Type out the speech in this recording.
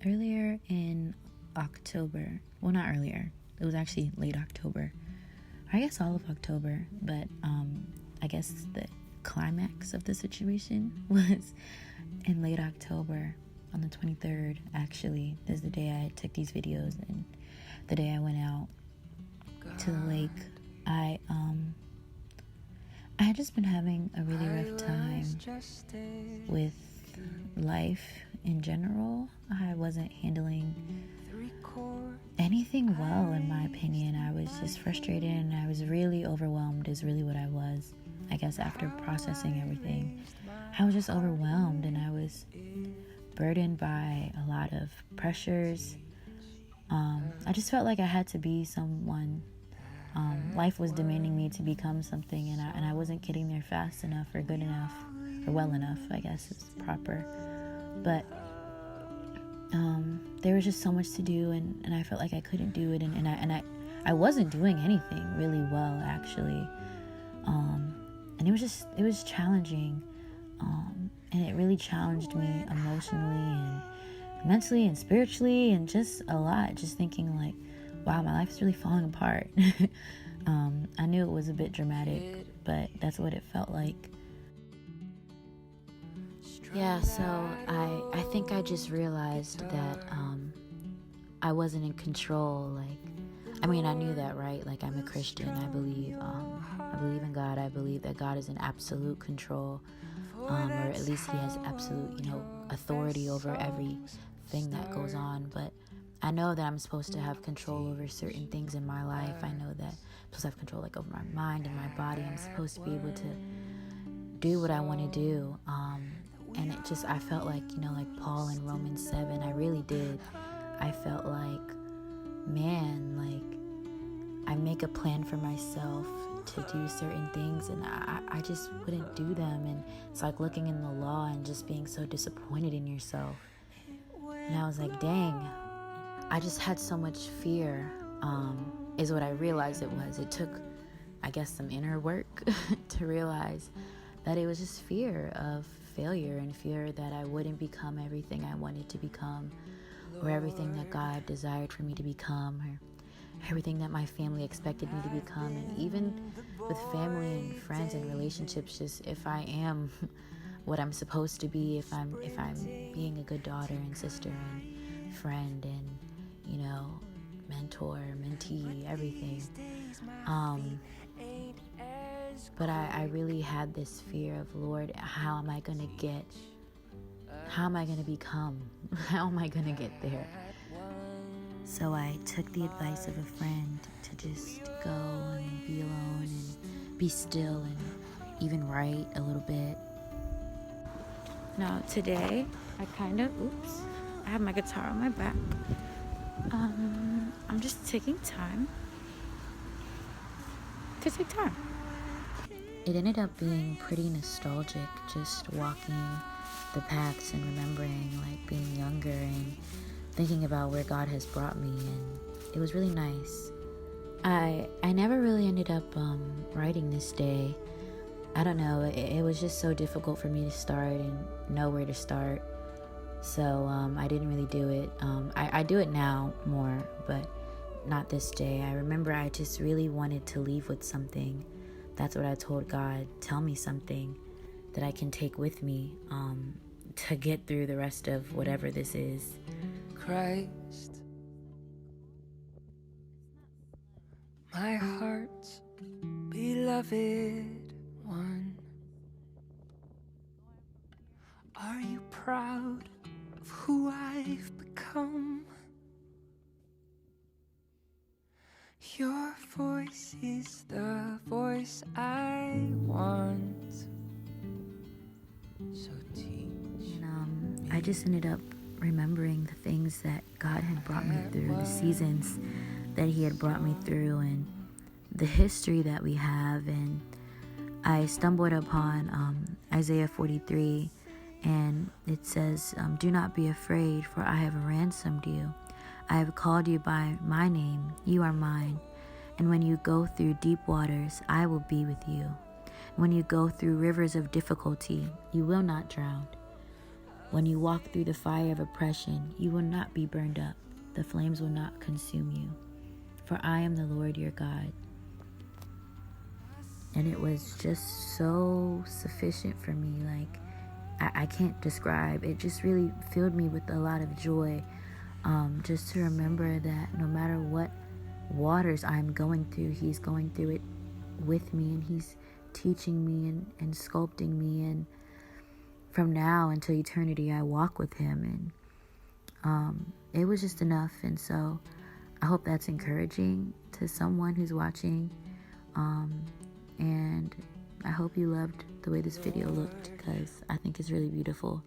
earlier in October. Well, not earlier. It was actually late October. I guess all of October. But I guess the climax of the situation was in late October on the 23rd. Actually, this is the day I took these videos and the day I went out to the lake. I had just been having a really rough time with life in general. I wasn't handling anything well, in my opinion. I was just frustrated and I was really overwhelmed is really what I was. I guess after processing everything, I was just overwhelmed and I was burdened by a lot of pressures. I just felt like I had to be someone. Life was demanding me to become something, and I wasn't getting there fast enough or good enough or well enough, I guess is proper. But there was just so much to do, and I felt like I couldn't do it, and I wasn't doing anything really well, actually. And it was challenging, and it really challenged me emotionally and mentally and spiritually, and just a lot, just thinking like, wow, my life is really falling apart. I knew it was a bit dramatic, but that's what it felt like. Yeah, so I think I just realized that I wasn't in control. I knew that, right? Like, I'm a Christian. I believe in God. I believe that God is in absolute control, or at least He has absolute, authority over everything that goes on. But I know that I'm supposed to have control over certain things in my life. I know that I'm supposed to have control, over my mind and my body. I'm supposed to be able to do what I want to do. And it just, I felt like, like Paul in Romans 7, I really did. I felt like, man, I make a plan for myself to do certain things, and I just wouldn't do them. And it's like looking in the law and just being so disappointed in yourself. And I was like, dang, I just had so much fear, is what I realized it was. It took, I guess, some inner work to realize that it was just fear of failure and fear that I wouldn't become everything I wanted to become, or everything that God desired for me to become, or everything that my family expected me to become. And even with family and friends and relationships, just if I am what I'm supposed to be, if I'm being a good daughter and sister and friend and mentor, mentee, everything. But I really had this fear of, Lord, how am I going to become? How am I going to get there? So I took the advice of a friend to just go and be alone and be still and even write a little bit. Now today, I have my guitar on my back. I'm just taking time to take time. It ended up being pretty nostalgic, just walking the paths and remembering being younger and thinking about where God has brought me, and it was really nice. I never really ended up writing this day. I don't know, it was just so difficult for me to start and know where to start. So I didn't really do it. I do it now more, but not this day. I remember I just really wanted to leave with something. That's what I told God. Tell me something that I can take with me to get through the rest of whatever this is. Christ, my heart's beloved one, are you proud of who I've become? Your voice is the voice I want, so teach. And I just ended up remembering the things that God had brought me through, the seasons that He had brought me through, and the history that we have. And I stumbled upon Isaiah 43, and it says, do not be afraid, for I have ransomed you. I have called you by my name. You are mine. And when you go through deep waters, I will be with you. When you go through rivers of difficulty, you will not drown. When you walk through the fire of oppression, you will not be burned up. The flames will not consume you. For I am the Lord your God. And it was just so sufficient for me. Like, I can't describe. It just really filled me with a lot of joy. Just to remember that no matter what waters I'm going through, he's going through it with me, and he's teaching me and sculpting me. And from now until eternity, I walk with him. And it was just enough. And so I hope that's encouraging to someone who's watching. And I hope you loved the way this video looked, because I think it's really beautiful.